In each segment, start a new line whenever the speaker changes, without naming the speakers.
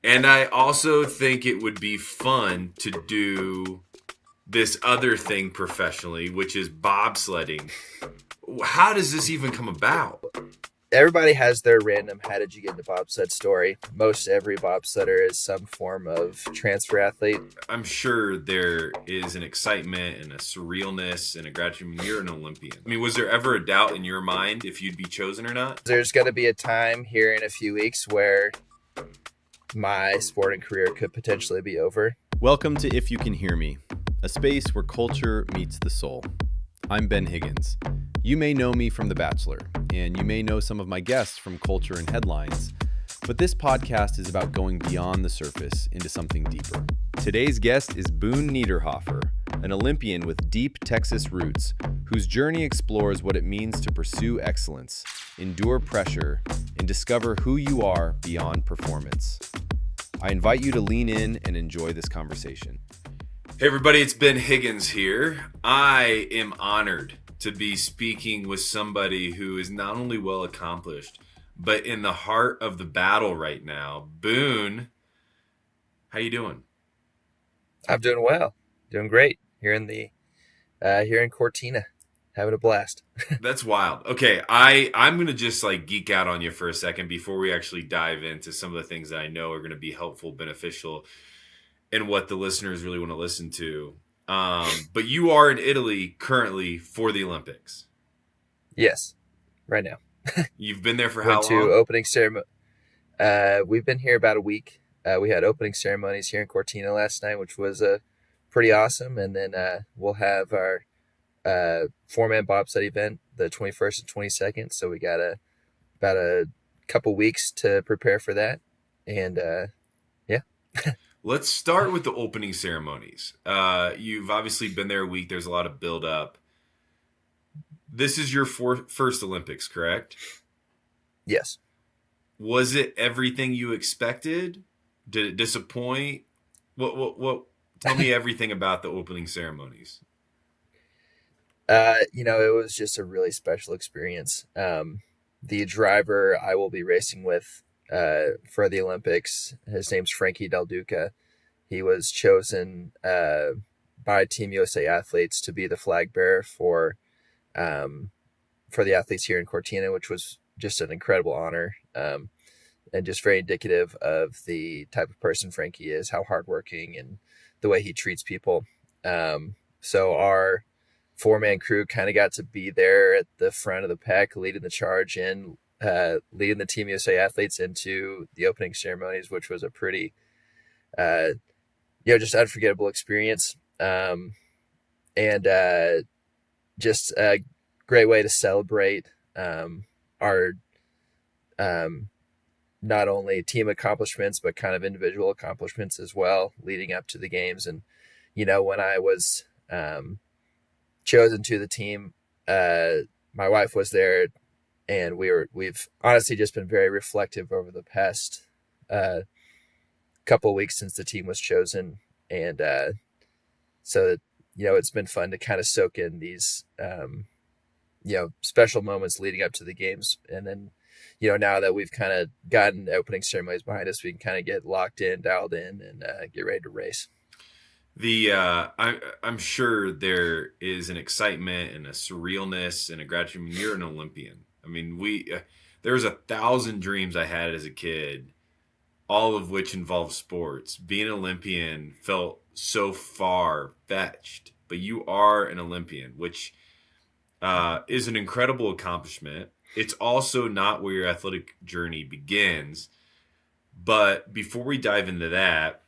And I also think it would be fun to do this other thing professionally, which is bobsledding. How does this even come about?
Everybody has their random how did you get into bobsled story. Most every bobsledder is some form of transfer athlete.
I'm sure there is an excitement and a surrealness and a gratitude. I mean, you're an Olympian. I mean, was there ever a doubt in your mind if you'd be chosen or not?
There's going to be a time here in a few weeks where my sporting career could potentially be over.
Welcome to If You Can Hear Me, a space where culture meets the soul. I'm Ben Higgins. You may know me from The Bachelor, and you may know some of my guests from Culture and Headlines, but this podcast is about going beyond the surface into something deeper. Today's guest is Boone Niederhofer, an Olympian with deep Texas roots, whose journey explores what it means to pursue excellence, endure pressure, and discover who you are beyond performance. I invite you to lean in and enjoy this conversation.
Hey everybody, it's Ben Higgins here. I am honored to be speaking with somebody who is not only well accomplished, but in the heart of the battle right now. Boone, how you doing?
I'm doing well, doing great here in Cortina, having a blast.
That's wild. Okay, I'm gonna just like geek out on you for a second before we actually dive into some of the things that I know are gonna be helpful, beneficial, and what the listeners really want to listen to. But you are in Italy currently for the Olympics.
Yes, right now.
You've been there for how
Went to
long?
opening ceremony. We've been here about a week. We had opening ceremonies here in Cortina last night, which was pretty awesome. And then we'll have our four-man bobsled event the 21st and 22nd. So we got about a couple weeks to prepare for that. And yeah.
Let's start with the opening ceremonies. You've obviously been there a week. There's a lot of build up. This is your first Olympics, correct?
Yes.
Was it everything you expected? Did it disappoint? What tell me everything about the opening ceremonies.
It was just a really special experience. The driver I will be racing with for the Olympics, his name's Frankie Del Duca. He was chosen by Team USA athletes to be the flag bearer for the athletes here in Cortina, which was just an incredible honor, and just very indicative of the type of person Frankie is, how hardworking and the way he treats people. So our four-man crew kind of got to be there at the front of the pack, leading the charge in, leading the Team USA athletes into the opening ceremonies, which was a pretty, just unforgettable experience. And just a great way to celebrate our not only team accomplishments, but kind of individual accomplishments as well, leading up to the games. And, when I was chosen to the team, my wife was there, and we've honestly just been very reflective over the past couple of weeks since the team was chosen. And so, it's been fun to kind of soak in these, special moments leading up to the games. And then, now that we've kind of gotten the opening ceremonies behind us, we can kind of get locked in, dialed in, and get ready to race.
I'm sure there is an excitement and a surrealness and a gratitude. I mean, you're an Olympian. I mean, there was 1,000 dreams I had as a kid, all of which involve sports. Being an Olympian felt so far fetched, but you are an Olympian, which is an incredible accomplishment. It's also not where your athletic journey begins. But before we dive into that,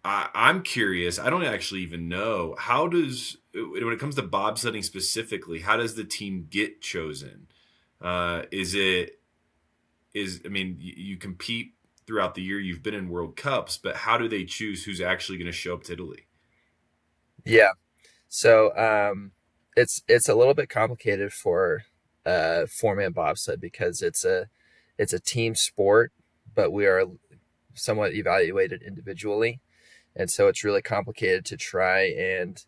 I'm curious. I don't actually even know, when it comes to bobsledding specifically, how does the team get chosen? I mean, you compete throughout the year. You've been in World Cups, but how do they choose who's actually going to show up to Italy?
Yeah. So it's a little bit complicated for four-man bobsled because it's a team sport, but we are somewhat evaluated individually. And so it's really complicated to try and,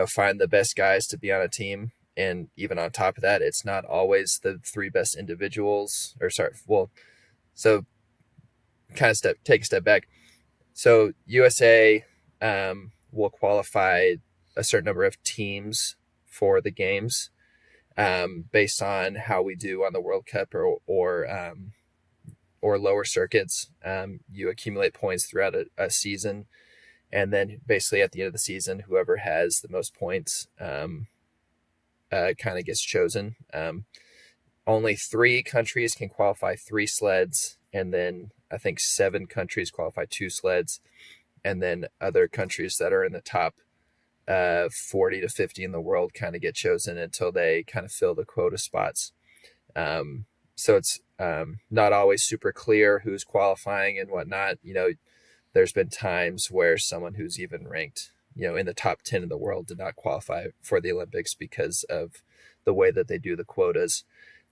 find the best guys to be on a team. And even on top of that, it's not always the three best individuals so kind of take a step back. So USA will qualify a certain number of teams for the games based on how we do on the World Cup or lower circuits. You accumulate points throughout a season, and then basically at the end of the season, whoever has the most points kind of gets chosen. Only 3 countries can qualify 3 sleds, and then I think 7 countries qualify 2 sleds, and then other countries that are in the top 40 to 50 in the world kind of get chosen until they kind of fill the quota spots. So it's not always super clear who's qualifying and whatnot. There's been times where someone who's even ranked, in the top 10 in the world did not qualify for the Olympics because of the way that they do the quotas.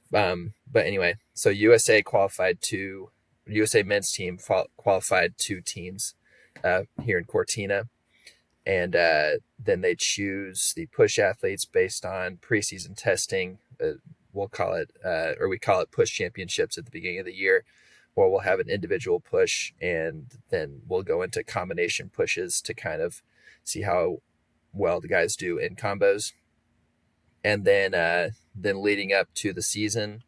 But anyway, so USA men's team qualified 2 teams here in Cortina. And then they choose the push athletes based on preseason testing. We call it push championships at the beginning of the year, or we'll have an individual push, and then we'll go into combination pushes to kind of see how well the guys do in combos. And then leading up to the season,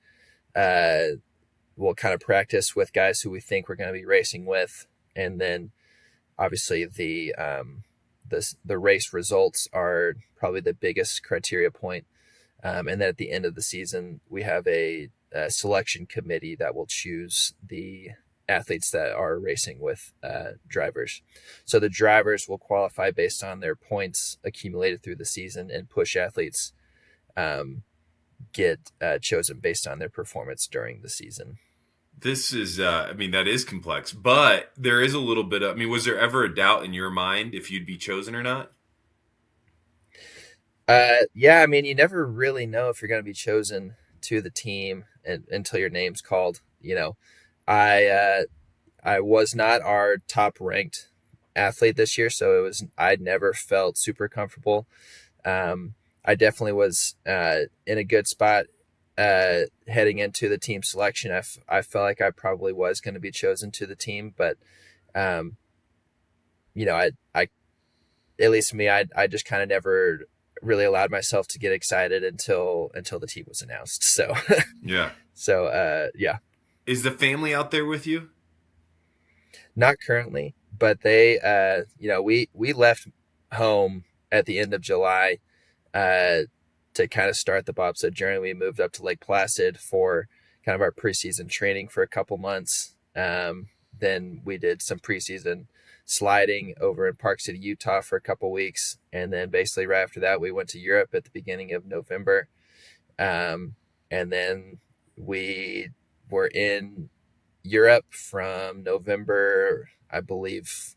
we'll kind of practice with guys who we think we're going to be racing with. And then obviously the race results are probably the biggest criteria point. And then at the end of the season, we have a selection committee that will choose the athletes that are racing with drivers. So the drivers will qualify based on their points accumulated through the season, and push athletes get chosen based on their performance during the season.
This is, that is complex, but there is a little bit of, was there ever a doubt in your mind if you'd be chosen or not?
Yeah, you never really know if you're going to be chosen to the team until your name's called. I was not our top ranked athlete this year, so I never felt super comfortable. I definitely was in a good spot heading into the team selection. I felt like I probably was going to be chosen to the team, but I at least me, I just kind of never really allowed myself to get excited until the team was announced. So
yeah.
So yeah.
Is the family out there with you?
Not currently, but they we left home at the end of July to kind of start the bobsled journey. We moved up to Lake Placid for kind of our preseason training for a couple months. Then we did some preseason sliding over in Park City, Utah for a couple weeks. And then basically right after that, we went to Europe at the beginning of November. And then we were in Europe from November, I believe,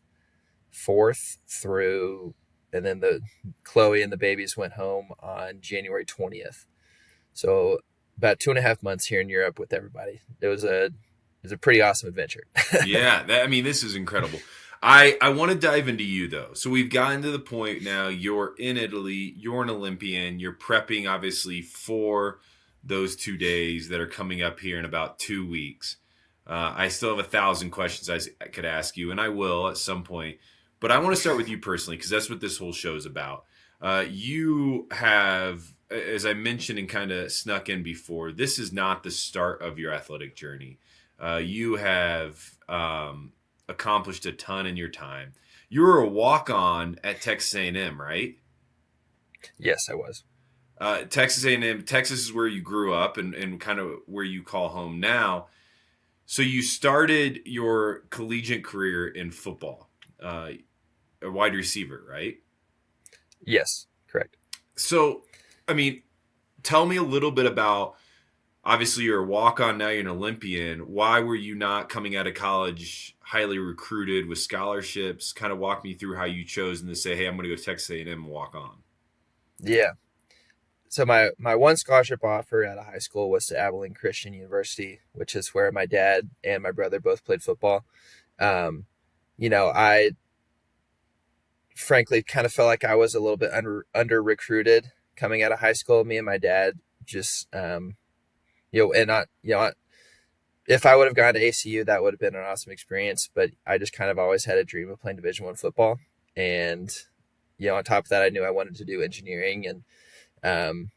4th through, and then the Chloe and the babies went home on January 20th. So about 2.5 months here in Europe with everybody. It was a pretty awesome adventure.
Yeah, this is incredible. I want to dive into you though. So we've gotten to the point now, you're in Italy, you're an Olympian, you're prepping obviously for those 2 days that are coming up here in about 2 weeks. I still have 1,000 questions I could ask you, and I will at some point. But I want to start with you personally, because that's what this whole show is about. You have, as I mentioned and kind of snuck in before, this is not the start of your athletic journey. You have accomplished a ton in your time. You were a walk-on at Texas A&M, right?
Yes, I was.
Texas A&M, Texas is where you grew up and kind of where you call home now. So you started your collegiate career in football, a wide receiver, right?
Yes, correct.
So, tell me a little bit about, obviously you're a walk-on, now you're an Olympian. Why were you not coming out of college highly recruited with scholarships? Kind of walk me through how you chose to say, hey, I'm going to go to Texas A&M and walk on.
Yeah. So my one scholarship offer out of high school was to Abilene Christian University, which is where my dad and my brother both played football. I frankly kind of felt like I was a little bit under recruited coming out of high school. Me and my dad just, if I would have gone to ACU, that would have been an awesome experience. But I just kind of always had a dream of playing Division I football, and on top of that, I knew I wanted to do engineering, and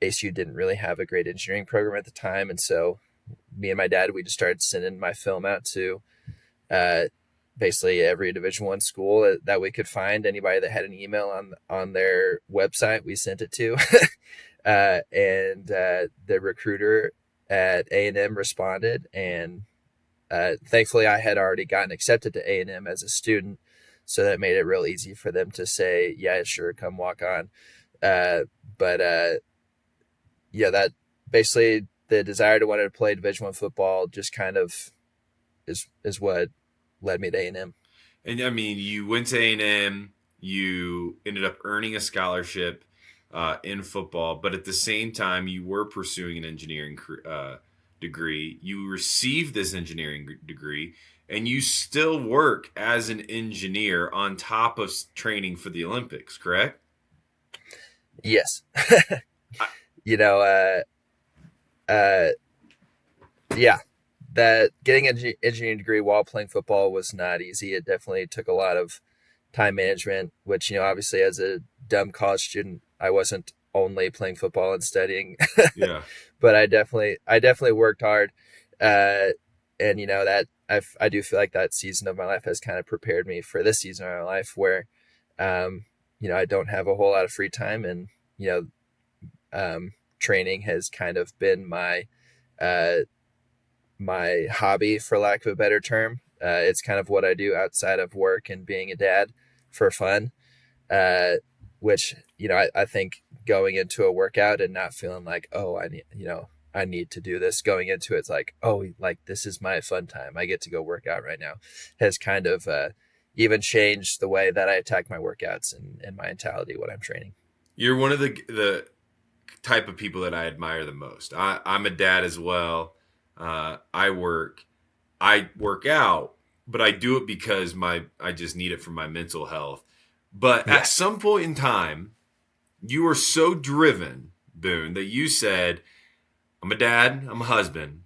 ACU didn't really have a great engineering program at the time, and so me and my dad, we just started sending my film out to basically every Division I school that we could find. Anybody that had an email on their website, we sent it to. And the recruiter at A&M responded, and thankfully I had already gotten accepted to A&M as a student, so that made it real easy for them to say, yeah, sure, come walk on. But that basically the desire to want to play Division I football just kind of is what led me to A&M.
And I mean, you went to A&M, you ended up earning a scholarship in football, but at the same time, you were pursuing an engineering degree. You received this engineering degree, and you still work as an engineer on top of training for the Olympics, correct?
Yes. Yeah, that getting an engineering degree while playing football was not easy. It definitely took a lot of time management, which, obviously as a dumb college student, I wasn't only playing football and studying.
Yeah.
But I definitely worked hard. And that I do feel like that season of my life has kind of prepared me for this season of my life where, I don't have a whole lot of free time, and, training has kind of been my hobby, for lack of a better term. It's kind of what I do outside of work and being a dad for fun, which, I think going into a workout and not feeling like, oh, I need to do this. Going into it's like, oh, like this is my fun time. I get to go work out right now, has kind of even changed the way that I attack my workouts and my mentality when I'm training.
You're one of the type of people that I admire the most. I'm a dad as well. I work out, but I do it because I just need it for my mental health. But at some point in time, you were so driven, Boone, that you said, I'm a dad, I'm a husband,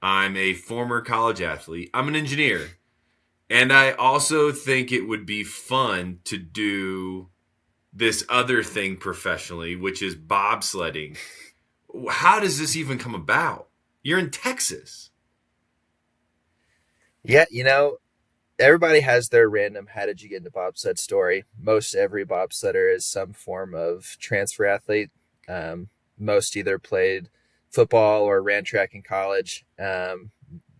I'm a former college athlete, I'm an engineer, and I also think it would be fun to do this other thing professionally, which is bobsledding. How does this even come about? You're in Texas.
Yeah, everybody has their random how did you get into bobsled story. Most every bobsledder is some form of transfer athlete. Most either played football or ran track in college.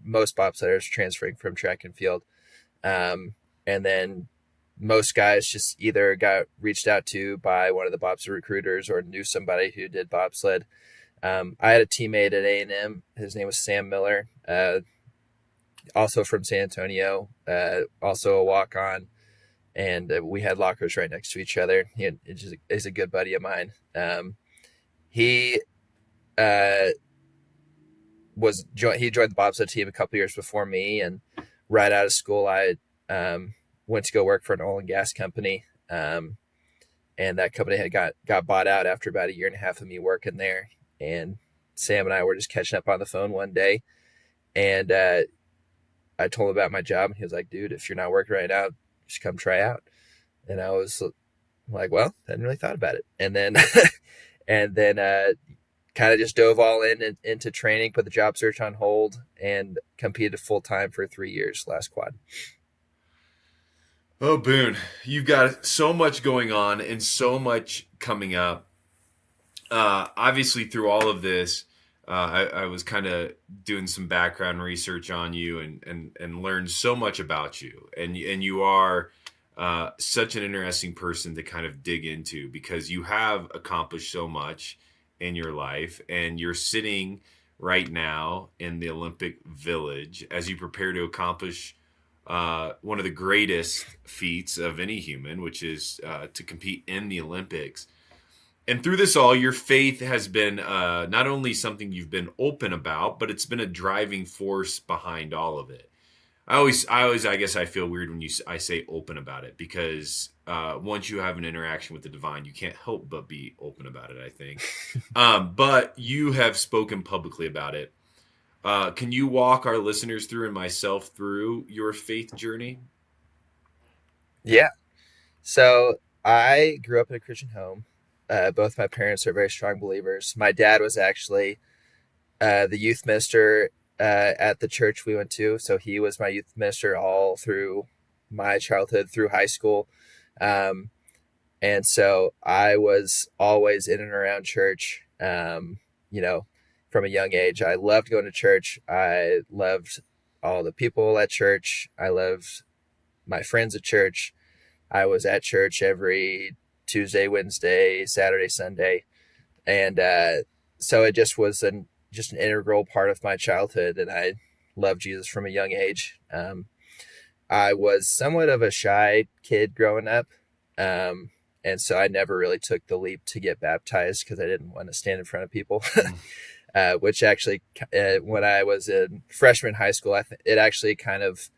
Most bobsledders transferring from track and field. And then most guys just either got reached out to by one of the bobsled recruiters or knew somebody who did bobsled. I had a teammate at A&M. His name was Sam Miller, also from San Antonio, also a walk-on. And we had lockers right next to each other. He's a good buddy of mine. He joined the bobsled team a couple years before me, and right out of school, I went to go work for an oil and gas company. And that company had got bought out after about a year and a half of me working there. And Sam and I were just catching up on the phone one day, and I told him about my job, and he was like, dude, if you're not working right now, just come try out. And I was like, well, I hadn't really thought about it. And then kind of just dove all into training, put the job search on hold, and competed full time for 3 years last quad.
Oh, Boone, you've got so much going on and so much coming up. Obviously, through all of this, I was kind of doing some background research on you and learned so much about you. And you are such an interesting person to kind of dig into because you have accomplished so much in your life. And you're sitting right now in the Olympic Village as you prepare to accomplish one of the greatest feats of any human, which is to compete in the Olympics. And through this all, your faith has been not only something you've been open about, but it's been a driving force behind all of it. I guess I feel weird when I say open about it because once you have an interaction with the divine, you can't help but be open about it, I think. But you have spoken publicly about it. Can you walk our listeners through and myself through your faith journey?
Yeah. So I grew up in a Christian home. Both my parents are very strong believers. My dad was actually the youth minister at the church we went to. So he was my youth minister all through my childhood, through high school. Um, and so I was always in and around church, from a young age. I loved going to church. I loved all the people at church. I loved my friends at church. I was at church every Tuesday, Wednesday, Saturday, Sunday. And so it just was just an integral part of my childhood. And I loved Jesus from a young age. I was somewhat of a shy kid growing up. And so I never really took the leap to get baptized because I didn't want to stand in front of people. Which actually, when I was in freshman high school, it actually kind of,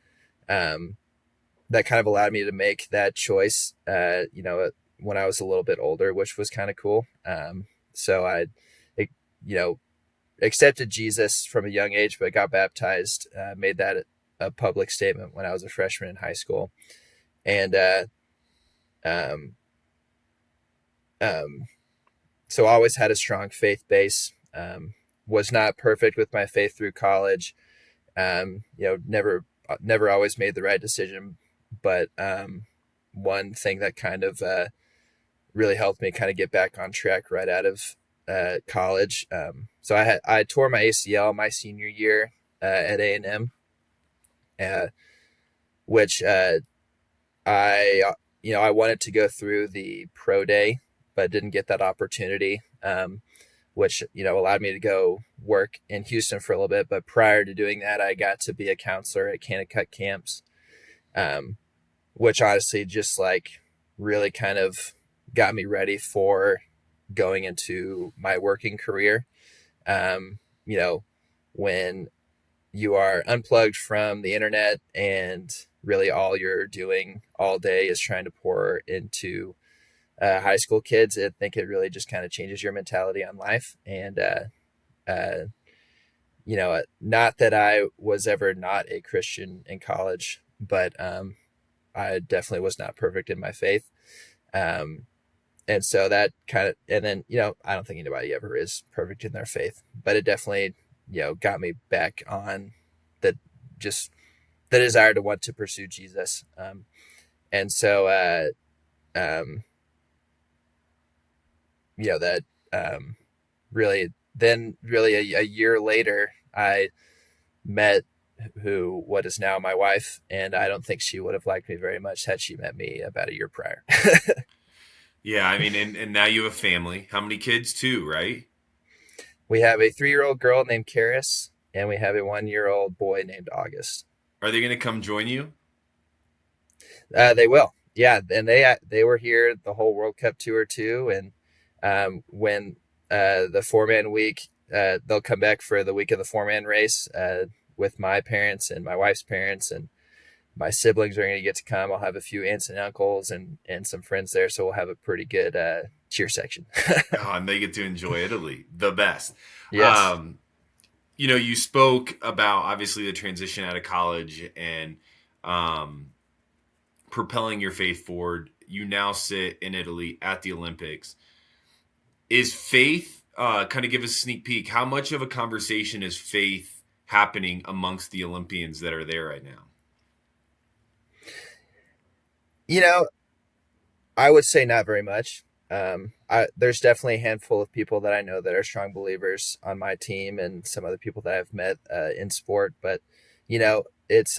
that kind of allowed me to make that choice, when I was a little bit older, which was kind of cool. So I, accepted Jesus from a young age, but got baptized, made that a public statement when I was a freshman in high school. And, so I always had a strong faith base. Was not perfect with my faith through college. Never always made the right decision, but one thing that kind of really helped me kind of get back on track right out of college. So I tore my ACL my senior year at A&M, which I wanted to go through the pro day, but didn't get that opportunity. Which, allowed me to go work in Houston for a little bit. But prior to doing that, I got to be a counselor at Candid camps, which honestly just really kind of got me ready for going into my working career. When you are unplugged from the internet and really all you're doing all day is trying to pour into high school kids, I think it really just kind of changes your mentality on life. And, not that I was ever not a Christian in college, but I definitely was not perfect in my faith. And so that kind of, and then, I don't think anybody ever is perfect in their faith, but it definitely, got me back on just the desire to want to pursue Jesus. And so, that really a year later, I met what is now my wife, and I don't think she would have liked me very much had she met me about a year prior.
Yeah, I mean, and now you have a family. How many kids? Two, right?
We have a 3-year-old girl named Karis, and we have a 1-year-old boy named August.
Are they going to come join you?
They will. Yeah, and they were here the whole World Cup tour too, and when the 4-man week, they'll come back for the week of the 4-man race with my parents and my wife's parents, and my siblings are going to get to come. I'll have a few aunts and uncles and some friends there, so we'll have a pretty good cheer section.
And they get to enjoy Italy, the best.
Yes.
You spoke about obviously the transition out of college and propelling your faith forward. You now sit in Italy at the Olympics. Is faith, kind of give us a sneak peek, how much of a conversation is faith happening amongst the Olympians that are there right now?
I would say not very much. There's definitely a handful of people that I know that are strong believers on my team, and some other people that I've met in sport. But it's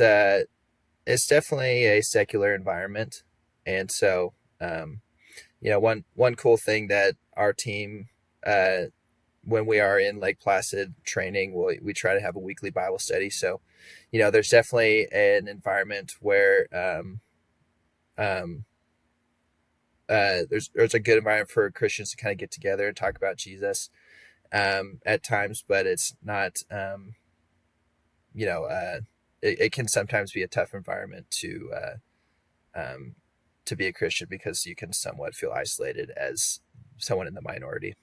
definitely a secular environment, and so one cool thing that our team, when we are in Lake Placid training, we try to have a weekly Bible study. So there's definitely an environment where there's a good environment for Christians to kind of get together and talk about Jesus at times, but it's not, it can sometimes be a tough environment to be a Christian because you can somewhat feel isolated as someone in the minority.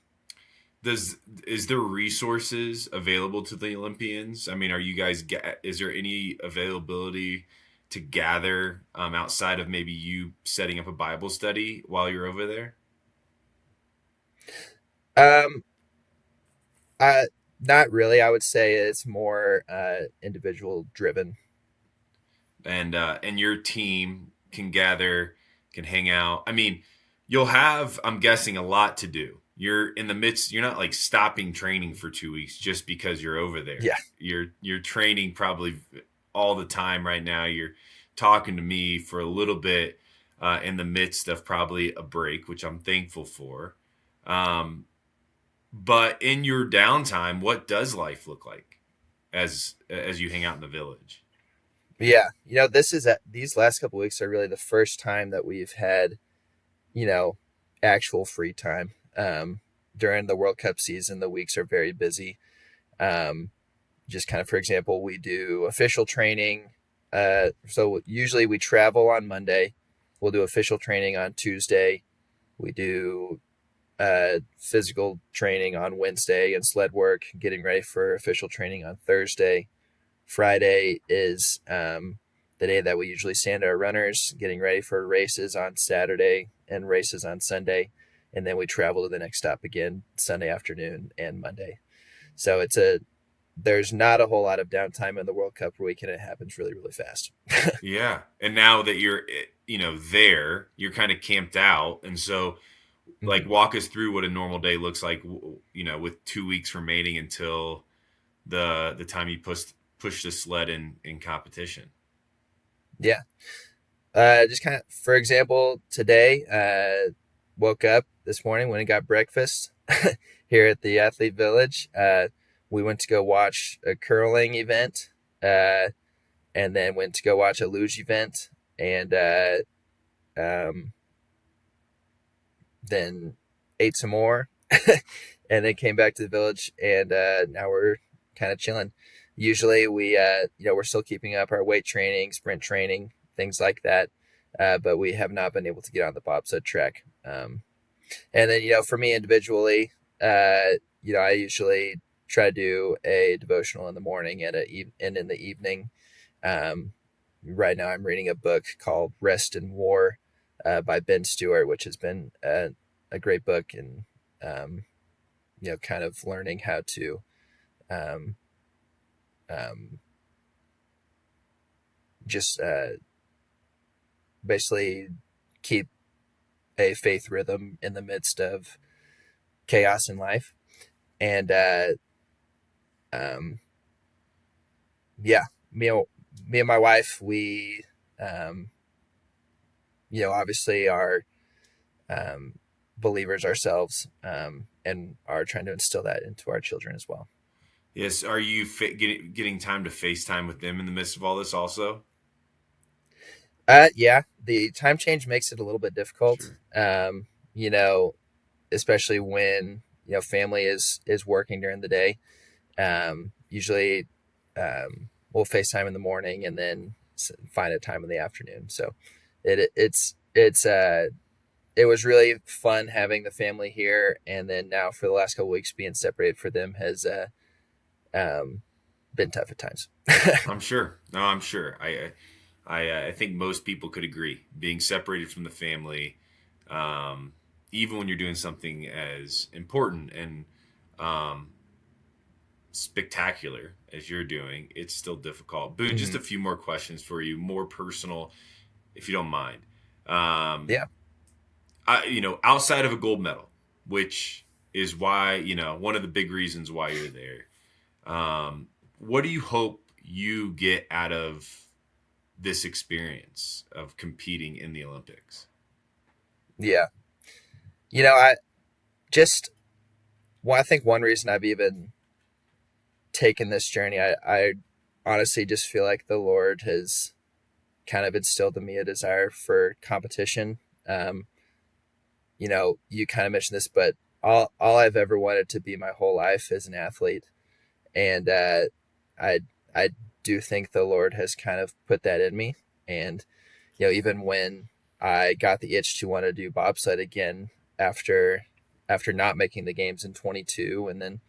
is there resources available to the Olympians? I mean, are you guys is there any availability to gather outside of maybe you setting up a Bible study while you're over there?
Um, Not really. I would say it's more individual driven.
And your team can gather, can hang out. I mean, you'll have, I'm guessing, a lot to do. You're in the midst. You're not like stopping training for 2 weeks just because you're over there.
Yeah.
You're training probably all the time right now. You're talking to me for a little bit in the midst of probably a break, which I'm thankful for. But in your downtime, what does life look like as you hang out in the village?
Yeah. These last couple of weeks are really the first time that we've had, actual free time. During the World Cup season, the weeks are very busy. Just kind of, for example, we do official training. So usually we travel on Monday. We'll do official training on Tuesday. We do physical training on Wednesday and sled work, getting ready for official training on Thursday. Friday is the day that we usually stand our runners, getting ready for races on Saturday and races on Sunday. And then we travel to the next stop again Sunday afternoon and Monday. So there's not a whole lot of downtime in the World Cup week, and it happens really, really fast.
Yeah. And now that you're, there, you're kind of camped out. And so, like, walk us through what a normal day looks like, with 2 weeks remaining until the time you push the sled in competition.
Yeah. Just kind of, for example, today, woke up this morning, went and got breakfast here at the Athlete Village. We went to go watch a curling event, and then went to go watch a luge event, and then ate some more, and then came back to the village, and now we're kind of chilling. Usually we're still keeping up our weight training, sprint training, things like that, but we have not been able to get on the bobsled track. And then, for me individually, I usually try to do a devotional in the morning and in the evening. Right now I'm reading a book called Rest in War by Ben Stewart, which has been a great book, and kind of learning how to just basically keep a faith rhythm in the midst of chaos in life. And me and my wife, we obviously are believers ourselves, and are trying to instill that into our children as well.
Yes. Are you getting time to FaceTime with them in the midst of all this also?
Yeah, the time change makes it a little bit difficult. Sure. Especially when, family is working during the day. Usually we'll FaceTime in the morning and then find a time in the afternoon. So it was really fun having the family here. And then now for the last couple of weeks, being separated for them has been tough at times.
I'm sure. No, I'm sure. I think most people could agree. Being separated from the family, even when you're doing something as important and spectacular as you're doing, it's still difficult. Boone, just a few more questions for you, more personal, if you don't mind.
Yeah.
Outside of a gold medal, which is why, one of the big reasons why you're there. What do you hope you get out of this experience of competing in the Olympics?
Yeah. I think one reason I've even taken this journey, I honestly just feel like the Lord has kind of instilled in me a desire for competition. You kind of mentioned this, but all I've ever wanted to be my whole life is an athlete. And I do think the Lord has kind of put that in me. And, even when I got the itch to want to do bobsled again after after not making the games in 22. And then,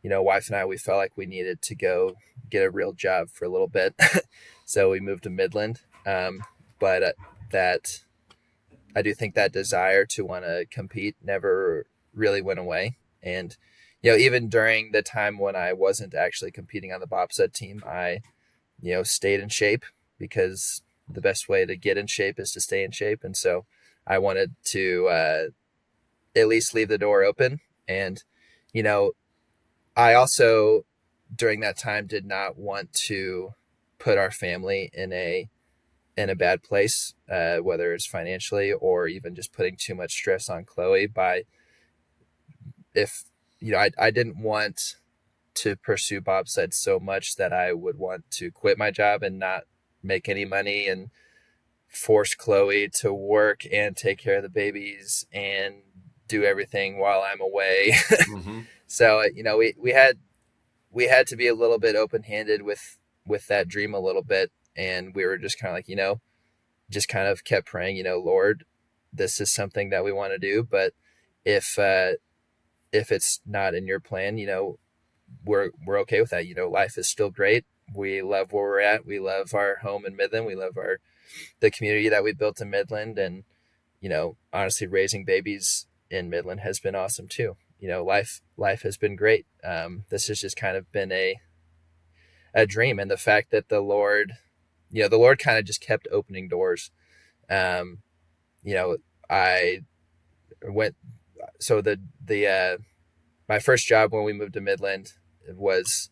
wife and I, we felt like we needed to go get a real job for a little bit. So we moved to Midland. But that I do think that desire to want to compete never really went away. And, even during the time when I wasn't actually competing on the bobsled team, I, stayed in shape, because the best way to get in shape is to stay in shape. And so I wanted to at least leave the door open. And, I also, during that time, did not want to put our family in a bad place, whether it's financially or even just putting too much stress on Chloe I didn't want to pursue bobsled so much that I would want to quit my job and not make any money and force Chloe to work and take care of the babies and do everything while I'm away.
Mm-hmm.
So, we had to be a little bit open-handed with that dream a little bit. And we were just kind of like, just kind of kept praying, Lord, this is something that we want to do, but if it's not in your plan, we're okay with that. Life is still great. We love where we're at. We love our home in Midland. We love the community that we built in Midland. And, honestly, raising babies in Midland has been awesome too. Life has been great. This has just kind of been a dream. And the fact that the Lord kind of just kept opening doors. I went, so my first job when we moved to Midland was,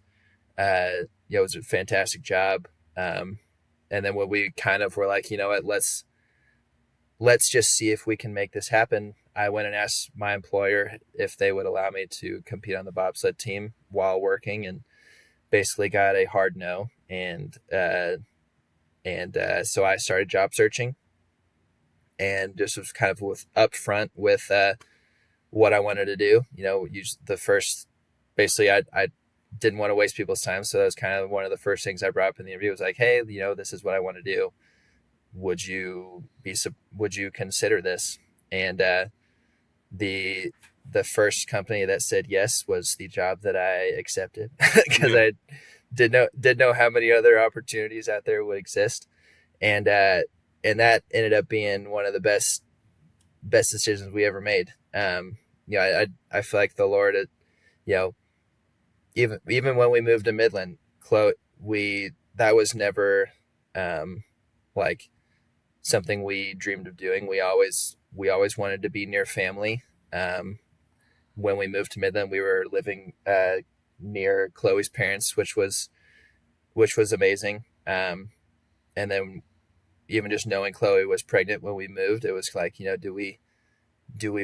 it was a fantastic job. And then when we kind of were like, what, let's just see if we can make this happen, I went and asked my employer if they would allow me to compete on the bobsled team while working, and basically got a hard no. And so I started job searching, and just was kind of upfront with what I wanted to do. Basically I didn't want to waste people's time. So that was kind of one of the first things I brought up in the interview. Was like, hey, this is what I want to do. Would you consider this? And the first company that said yes was the job that I accepted, because I didn't know how many other opportunities out there would exist. And that ended up being one of the best decisions we ever made. I feel like the Lord, even when we moved to Midland, that was never like something we dreamed of doing. We always wanted to be near family. When we moved to Midland, we were living near Chloe's parents, which was amazing. And then even just knowing Chloe was pregnant when we moved, it was like, do we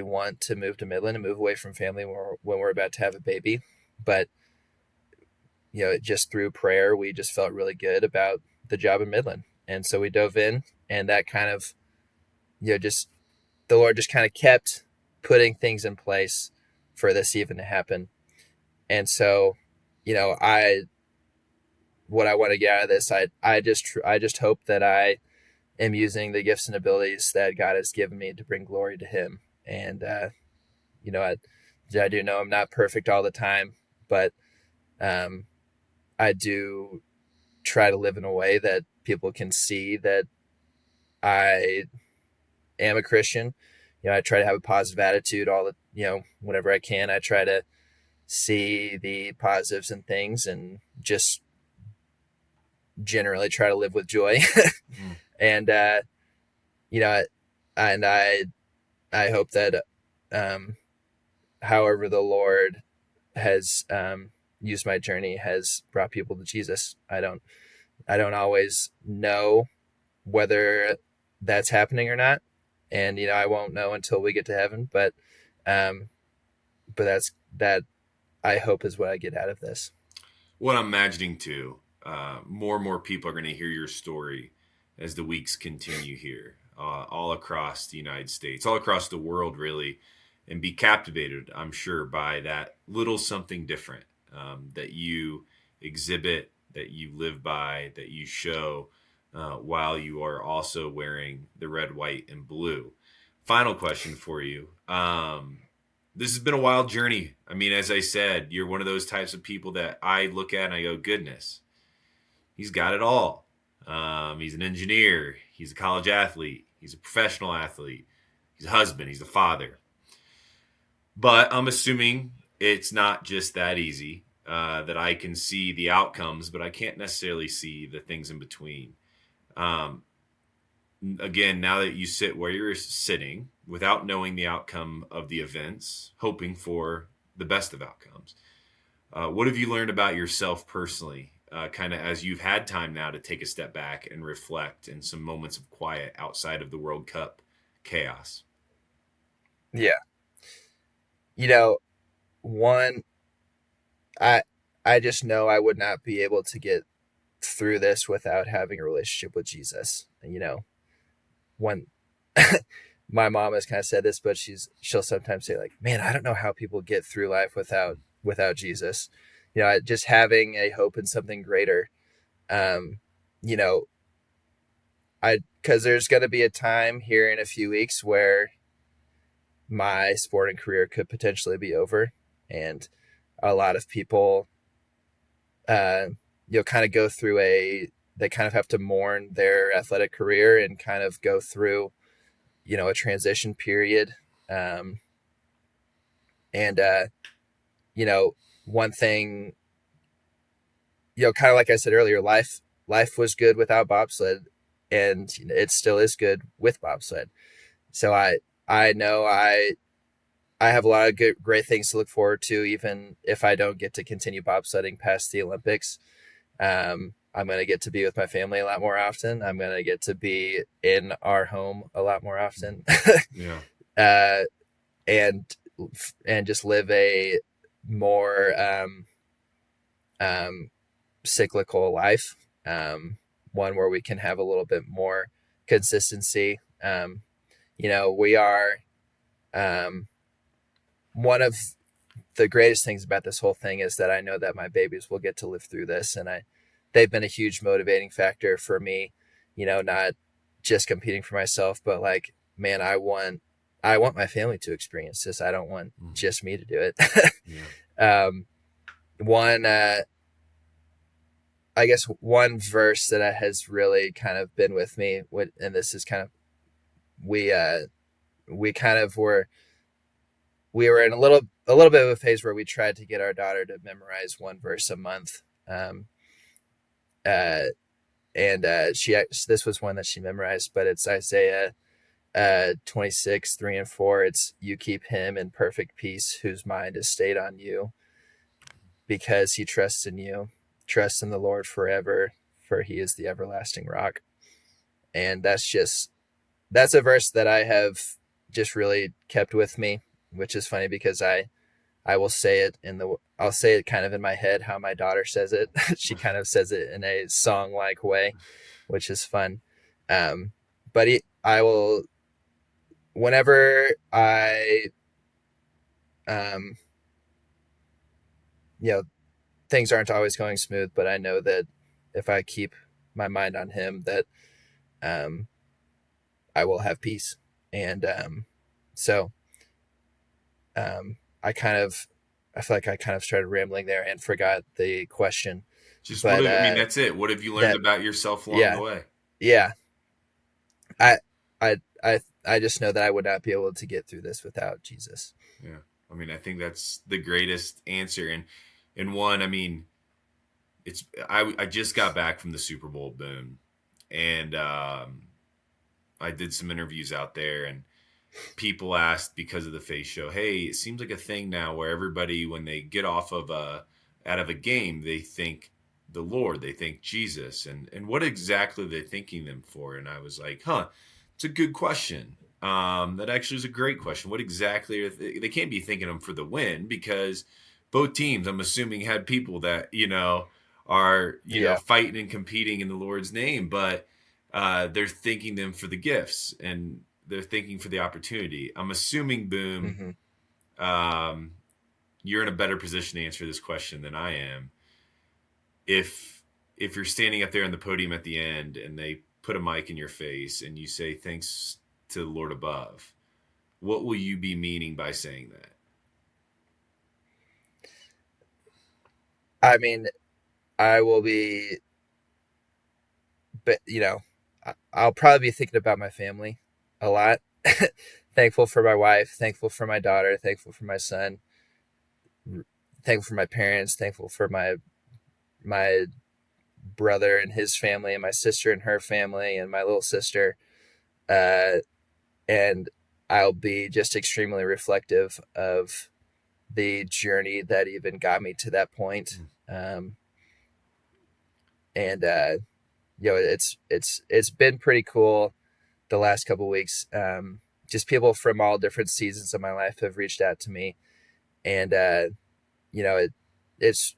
want to move to Midland and move away from family when we're about to have a baby? But, just through prayer, we just felt really good about the job in Midland. And so we dove in, and that kind of, just the Lord just kind of kept putting things in place for this even to happen. And so, what I want to get out of this, I just hope that I am using the gifts and abilities that God has given me to bring glory to Him. And, I do know I'm not perfect all the time, but I do try to live in a way that people can see that I am a Christian. I try to have a positive attitude whenever I can. I try to see the positives in things and just generally try to live with joy. And, and I hope that, however the Lord has, used my journey has brought people to Jesus. I don't always know whether that's happening or not. And, I won't know until we get to heaven, but that I hope is what I get out of this.
What I'm imagining too, more and more people are going to hear your story as the weeks continue here, all across the United States, all across the world, really, and be captivated, I'm sure, by that little something different that you exhibit, that you live by, that you show, while you are also wearing the red, white, and blue. Final question for you. this has been a wild journey. I mean, as I said, you're one of those types of people that I look at and I go, goodness, he's got it all. He's an engineer. He's a college athlete. He's a professional athlete. He's a husband. He's a father. But I'm assuming it's not just that easy, that I can see the outcomes, but I can't necessarily see the things in between. Again, now that you sit where you're sitting without knowing the outcome of the events, hoping for the best of outcomes, what have you learned about yourself personally, kind of as you've had time now to take a step back and reflect in some moments of quiet outside of the World Cup chaos?
Yeah. One, I just know I would not be able to get through this without having a relationship with Jesus. One, my mom has kind of said this, but she'll sometimes say like, man, I don't know how people get through life without Jesus. Just having a hope in something greater. Because there's going to be a time here in a few weeks where my sporting career could potentially be over, and a lot of people kind of go through they kind of have to mourn their athletic career and kind of go through a transition period. And one thing, kind of like I said earlier, life was good without bobsled, and it still is good with bobsled. So I know I have a lot of great things to look forward to, even if I don't get to continue bobsledding past the Olympics. I'm going to get to be with my family a lot more often. I'm going to get to be in our home a lot more often.
Yeah.
And just live a more cyclical life, one where we can have a little bit more consistency. We are one of the greatest things about this whole thing is that I know that my babies will get to live through this, and they've been a huge motivating factor for me, not just competing for myself, but like, man, I want my family to experience this. I don't want just me to do it. Yeah. I guess one verse that has really kind of been with me, and this is kind of, we were in a little bit of a phase where we tried to get our daughter to memorize one verse a month. This was one that she memorized, but it's Isaiah 26:3-4. It's, you keep him in perfect peace whose mind is stayed on you, because he trusts in you. Trust in the Lord forever, for he is the everlasting rock. And that's a verse that I have just really kept with me, which is funny because I will say it I'll say it kind of in my head how my daughter says it. She kind of says it in a song-like way, which is fun. But I will, whenever I, things aren't always going smooth, but I know that if I keep my mind on him, that I will have peace. And I feel like I kind of started rambling there and forgot the question.
But that's it. What have you learned about yourself along the way?
Yeah. I just know that I would not be able to get through this without Jesus.
Yeah. I think that's the greatest answer. And one, I just got back from the Super Bowl Boone, and I did some interviews out there, and people asked, because of the face show, hey, it seems like a thing now where everybody, when they get off of out of a game, they think the Lord, they think Jesus, and what exactly are they thanking them for? And I was like, it's a good question. That actually is a great question. What exactly are they can't be thanking them for the win, because both teams, I'm assuming, had people that are fighting and competing in the Lord's name, but they're thanking them for the gifts, and they're thanking for the opportunity. I'm assuming, Boone, you're in a better position to answer this question than I am. If you're standing up there on the podium at the end and they put a mic in your face and you say thanks to the Lord above, what will you be meaning by saying that?
I mean, I will be, but I'll probably be thinking about my family a lot. Thankful for my wife, thankful for my daughter, thankful for my son, thankful for my parents, thankful for my brother and his family, and my sister and her family, and my little sister. And I'll be just extremely reflective of the journey that even got me to that point. And it's been pretty cool the last couple of weeks. Just people from all different seasons of my life have reached out to me, and it's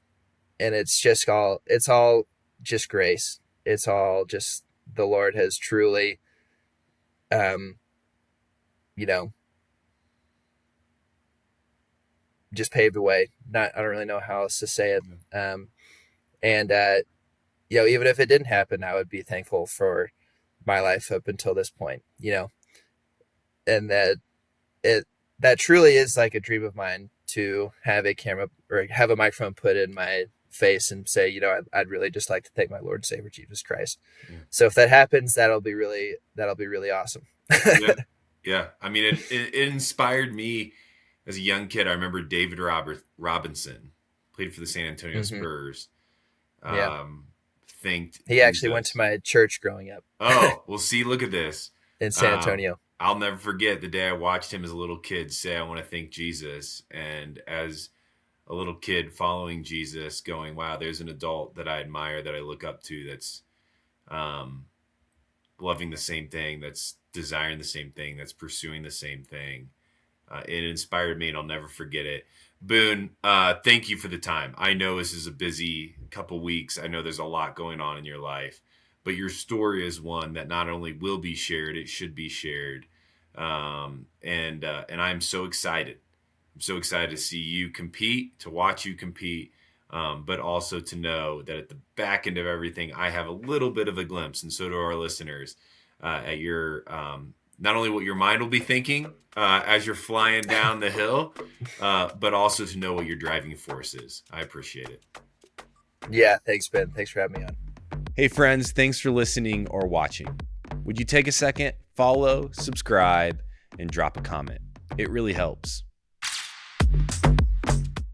all just grace. It's all just the Lord has truly, just paved the way. I don't really know how else to say it. And even if it didn't happen, I would be thankful for my life up until this point. And that truly is like a dream of mine, to have a camera or have a microphone put in my face and say, I'd really just like to thank my Lord and Savior Jesus Christ. So if that happens, that'll be really awesome.
Yeah. I mean, it inspired me as a young kid. I remember David Robinson played for the San Antonio Spurs.
He actually went to my church growing up.
Oh, well, see, look at this.
In San Antonio.
I'll never forget the day I watched him as a little kid say, I want to thank Jesus. And as a little kid following Jesus, going, wow, there's an adult that I admire, that I look up to, that's loving the same thing, that's desiring the same thing, that's pursuing the same thing. It inspired me, and I'll never forget it. Boone, thank you for the time. I know this is a busy couple weeks. I know there's a lot going on in your life, but your story is one that not only will be shared, it should be shared. And I'm so excited. I'm so excited to see you compete, to watch you compete, but also to know that at the back end of everything, I have a little bit of a glimpse, and so do our listeners, at your not only what your mind will be thinking as you're flying down the hill, but also to know what your driving force is. I appreciate it.
Yeah, thanks, Ben. Thanks for having me on.
Hey, friends, thanks for listening or watching. Would you take a second, follow, subscribe, and drop a comment? It really helps.